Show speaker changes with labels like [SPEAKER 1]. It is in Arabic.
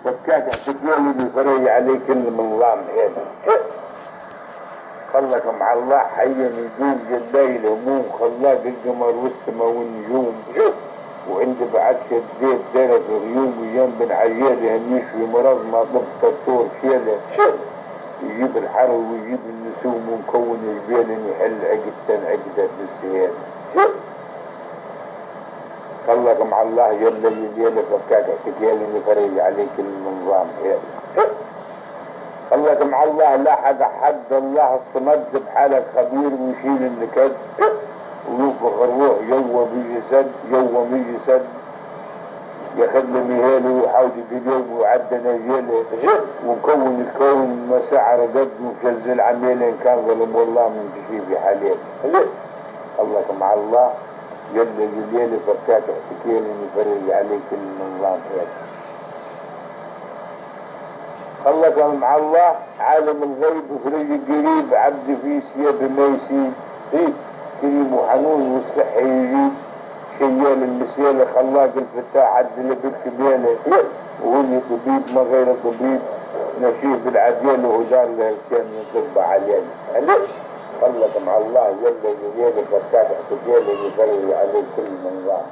[SPEAKER 1] فكاك احتكيالي بفري عليه كل منظام هذا. خلك مع الله حيا يقوم الليل هموم خلاك القمر والسما والنجوم. وعند بعد شديت درج غيوم ويام بن عيالي هنيش في مرض ما ضبط الطور شيله. يجيب الحر ويجيب النسوم ومكون الجبال يحل عقدتين عقدة بالسيادة. خلك مع الله جل جلاله فكاك احتكيالي بفرج عليك النظام هذا. خلك مع الله لاحق حد الله الصمد بحالك خبير ويشيل النكد وينفخ الروح جوا بيسد جوا بيسد ياخد له مهاله ويحاول يجيبه وعدنا جيله وكون الكون مساعر قد وكل عميله ان كان ظلم والله من تشي في حالين. خلك مع الله جل جلاله فكاك احتكيلي يفرج عليك النظام هذا. خلك مع الله عالم الغيب وفرج القريب عبد في سياب ما يسيب فيه كريم وحنون والصحة يجيب شيال المسيالة خلاق الفتاح عد اللي بالكبيالة وهني طبيب ما غير طبيب نشيب العديل وهدار لهالسيان يطب علينا. خلك مع الله جل جلاله فتاح احتجاله يفرج عليه كل من راح.